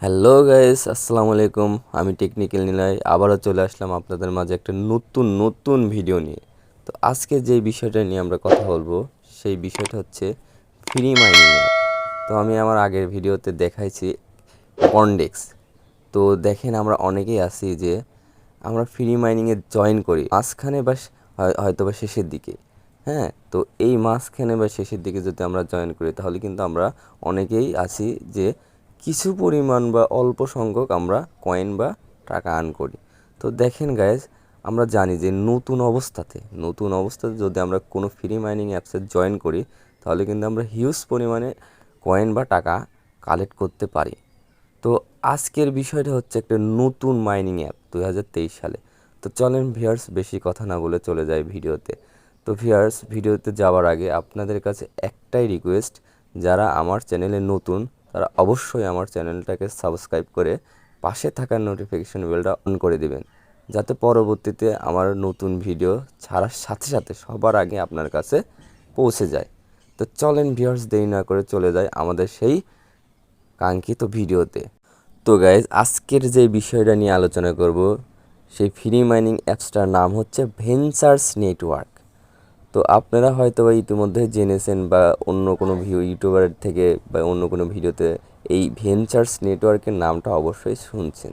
Hello guys, আসসালামু আলাইকুম। আমি টেকনিক্যাল নিলয় আবারও চলে আসলাম আপনাদের মাঝে একটা নতুন ভিডিও নিয়ে। তো আজকে যে বিষয়টা নিয়ে আমরা কথা বলবো সেই বিষয়টা হচ্ছে ফ্রি মাইনিং অ্যাপ। তো আমি আমার আগের ভিডিওতে দেখাইছি বন্ডেক্স। তো দেখেন আমরা অনেকেই আছি যে আমরা ফ্রি মাইনিংয়ে জয়েন করি মাঝখানে বা হয়তো বা শেষের দিকে। হ্যাঁ, তো এই মাঝখানে বা শেষের দিকে যদি আমরা জয়েন করি তাহলে কিন্তু আমরা অনেকেই আছি যে কিছু পরিমাণ বা অল্প সংখ্যক আমরা কয়েন বা টাকা আর্ন করি। তো দেখেন গাইজ, আমরা জানি যে নতুন অবস্থাতে যদি আমরা কোনো ফ্রি মাইনিং অ্যাপসে জয়েন করি তাহলে কিন্তু আমরা হিউজ পরিমাণে কয়েন বা টাকা কালেক্ট করতে পারি। তো আজকের বিষয়টা হচ্ছে একটা নতুন মাইনিং অ্যাপ 2023 সালে। তো চলেন ভিউয়ার্স, বেশি কথা না বলে চলে যায় ভিডিওতে। তো ভিউয়ার্স, ভিডিওতে যাওয়ার আগে আপনাদের কাছে একটাই রিকোয়েস্ট, যারা আমার চ্যানেলে নতুন তারা অবশ্যই আমার চ্যানেলটাকে সাবস্ক্রাইব করে পাশে থাকা নোটিফিকেশন বেলটা অন করে দিবেন, যাতে পরবর্তীতে আমার নতুন ভিডিও ছাড়ার সাথে সাথে সবার আগে আপনার কাছে পৌঁছে যায়। তো চলেন ভিউয়ার্স, দেরি না করে চলে যায় আমাদের সেই কাঙ্ক্ষিত ভিডিওতে। তো গাইজ, আজকের যে বিষয়টা নিয়ে আলোচনা করব সেই ফ্রি মাইনিং অ্যাপসটার নাম হচ্ছে ভেঞ্চার্স নেটওয়ার্ক। তো আপনারা হয়তো বা ইতিমধ্যে জেনেছেন বা অন্য কোনো ইউটিউবারের থেকে বা অন্য কোনো ভিডিওতে এই ভেঞ্চার্স নেটওয়ার্কের নামটা অবশ্যই শুনছেন।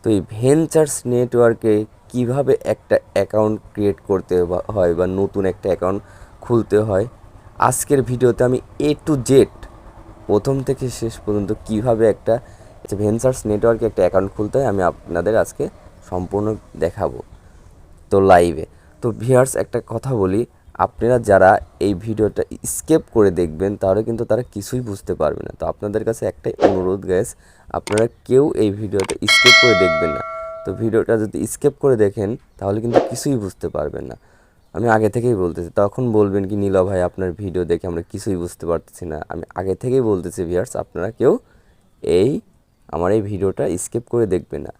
তো এই ভেঞ্চার্স নেটওয়ার্কে কিভাবে একটা অ্যাকাউন্ট ক্রিয়েট করতে হয় বা নতুন একটা অ্যাকাউন্ট খুলতে হয়, আজকের ভিডিওতে আমি এ টু জেড প্রথম থেকে শেষ পর্যন্ত কীভাবে একটা ভেঞ্চার্স নেটওয়ার্কে একটা অ্যাকাউন্ট খুলতে হয় আমি আপনাদের আজকে সম্পূর্ণ দেখাবো তো লাইভে। তো ভিউয়ার্স, একটা কথা বলি, আপনারা যারা এই ভিডিওটা স্কিপ করে দেখবেন তাহলে কিন্তু তারা কিছুই বুঝতে পারবে না। তো আপনাদের কাছে একটাই অনুরোধ গাইস, আপনারা কেউ এই ভিডিওটা স্কিপ করে দেখবেন না। তো ভিডিওটা যদি স্কিপ করে দেখেন তাহলে কিন্তু কিছুই বুঝতে পারবেন না। আমি আগে থেকেই বলতেছি, তখন বলবেন কি নীলা ভাই আপনার ভিডিও দেখে আমরা কিছুই বুঝতে পারতেছি না। আমি আগে থেকেই বলতেছি ভিউয়ার্স, আপনারা কেউ এই আমার এই ভিডিওটা স্কিপ করে দেখবেন না,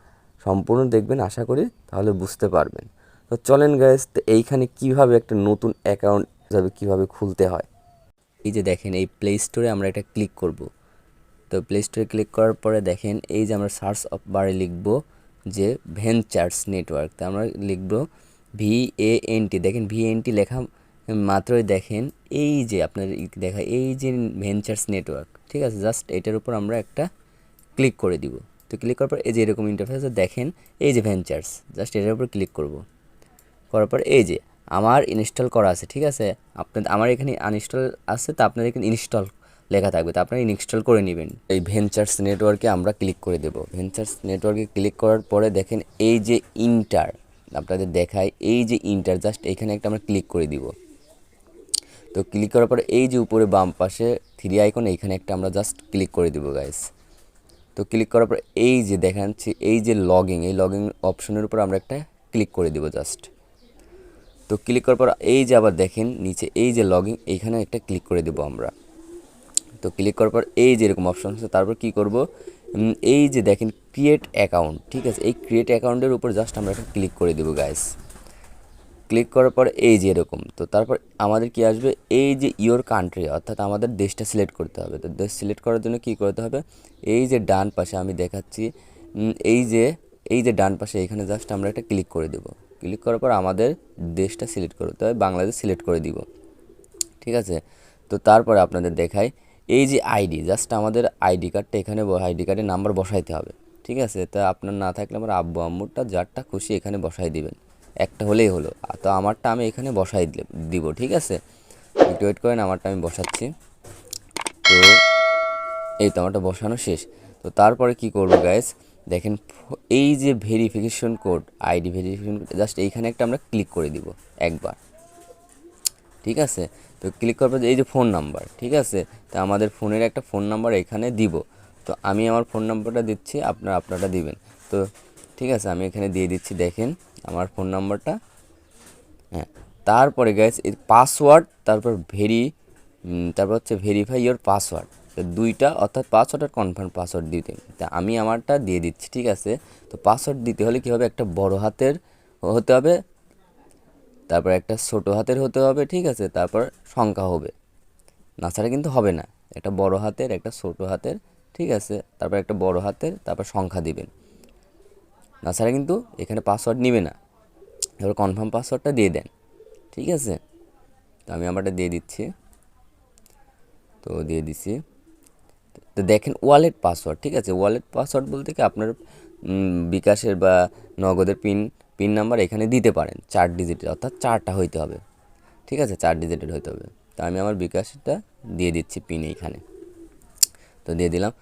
সম্পূর্ণ দেখবেন আশা করি, তাহলে বুঝতে পারবেন। তো চলেন গাইস, তো এইখানে কীভাবে একটা নতুন অ্যাকাউন্ট কীভাবে খুলতে হয়। এই যে দেখেন, এই প্লে স্টোরে আমরা এটা ক্লিক করব। তো প্লে স্টোরে ক্লিক করার পরে দেখেন এই যে আমরা সার্চ বারে লিখব যে ভেঞ্চার্স নেটওয়ার্ক। তো আমরা লিখব VANT। দেখেন VANT লেখা মাত্রই দেখেন এই যে আপনার দেখা এই যে ভেঞ্চার্স নেটওয়ার্ক, ঠিক আছে, জাস্ট এটার উপর আমরা একটা ক্লিক করে দিব। তো ক্লিক করার পর এই যে এরকম ইন্টারফেস দেখেন, এই যে ভেঞ্চার্স, জাস্ট এটার উপর ক্লিক করব। করার পর এই যে আমার ইনস্টল করা আছে, ঠিক আছে, আপনাদের আমার এখানে আনইনস্টল আছে, তো আপনাদের এখানে ইনস্টল লেখা থাকবে, তো আপনারা ইনস্টল করে নেবেন। এই ভেঞ্চার্স নেটওয়ার্কে আমরা ক্লিক করে দেব। ভেঞ্চার্স নেটওয়ার্কে ক্লিক করার পরে দেখেন এই যে ইন্টার, আপনাদের দেখায় এই যে ইন্টার, জাস্ট এখানে একটা আমরা ক্লিক করে দিব। তো ক্লিক করার পরে এই যে উপরে বাম পাশে থ্রি আইকন, এইখানে একটা আমরা জাস্ট ক্লিক করে দিব গাইস। তো ক্লিক করার পর এই যে দেখাচ্ছি এই যে লগইন, এই লগইন অপশনের উপর আমরা একটা ক্লিক করে দিব জাস্ট। তো ক্লিক করার পর এই যে আবার দেখেন নিচে এই যে লগইন, এইখানে একটা ক্লিক করে দেব আমরা। তো ক্লিক করার পর এই যে এরকম অপশন আছে, তারপর কি করব, এই যে দেখেন ক্রিয়েট অ্যাকাউন্ট, ঠিক আছে, এই ক্রিয়েট অ্যাকাউন্টের উপর জাস্ট আমরা একটা ক্লিক করে দেবো গাইস। ক্লিক করার পর এই যে এরকম, তো তারপর আমাদের কি আসবে, এই যে ইওর কান্ট্রি, অর্থাৎ আমাদের দেশটা সিলেক্ট করতে হবে। তো দেশ সিলেক্ট করার জন্য কি করতে হবে, এই যে ডান পাশে আমি দেখাচ্ছি, এই যে ডান পাশে এখানে জাস্ট আমরা একটা ক্লিক করে দেব। ক্লিক করার পর আমাদের দেশটা সিলেক্ট করতে হবে, বাংলাদেশ সিলেক্ট করে দিব, ঠিক আছে। তো তারপরে আপনাদের দেখায় এই যে আইডি, জাস্ট আমাদের আইডি কার্ডটা এখানে আইডি কার্ডের নাম্বার বসাইতে হবে, ঠিক আছে। তো আপনার না থাকলে আমার আব্বু আম্মুরটা যারটা খুশি এখানে বসাই দিবেন, একটা হলেই হলো। তো আমারটা আমি এখানে বসাই দিব, ঠিক আছে। একটু ওয়েট করেন, আমারটা আমি বসাচ্ছি। তো এই তো আমারটা বসানো শেষ। তো তারপরে কি করব গাইস, দেখেন এই যে verification code, ID verification code, just এইখানে একটা আমরা ক্লিক করে দিব একবার, ঠিক আছে। তো ক্লিক করার পর এই যে ফোন নাম্বার, ঠিক আছে, তো আমাদের ফোনের একটা ফোন নাম্বার এখানে দিব। তো আমি আমার ফোন নাম্বারটা দিচ্ছি, আপনারটা দিবেন। তো ঠিক আছে, আমি এখানে দিয়ে দিচ্ছি, দেখেন আমার ফোন নাম্বারটা। হ্যাঁ, তারপরে গাইস এই পাসওয়ার্ড, তারপর হচ্ছে ভেরিফাই ইওর পাসওয়ার্ড, তো দুইটা, অর্থাৎ পাসওয়ার্ড আর কনফার্ম পাসওয়ার্ড দিতে। তা আমি আমারটা দিয়ে দিচ্ছি, ঠিক আছে। তো পাসওয়ার্ড দিতে হলে কী হবে, একটা বড় হাতের হতে হবে, তারপর একটা ছোটো হাতের হতে হবে, ঠিক আছে, তারপর সংখ্যা হবে, না ছাড়া কিন্তু হবে না। একটা বড় হাতের একটা ছোটো হাতের ঠিক আছে, তারপর একটা বড় হাতের, তারপর সংখ্যা দিবেন। তাছাড়া কিন্তু এখানে পাসওয়ার্ড নেবে না। এবার কনফার্ম পাসওয়ার্ডটা দিয়ে দেন। ঠিক আছে, তো আমি আমারটা দিয়ে দিচ্ছি। তো দিয়ে দিছি। তো দেখেন ওয়ালেট পাসওয়ার্ড, ঠিক আছে। ওয়ালেট পাসওয়ার্ড বলতে কি আপনার বিকাশের বা নগদের পিন নাম্বার এখানে দিতে পারেন 4 ডিজিটের, অর্থাৎ 4টা হইতে হবে। ঠিক আছে, 4 ডিজিটের হইতে হবে। তো আমি আমার বিকাশটা দিয়ে দিচ্ছি পিন এইখানে। তো দিয়ে দিলাম।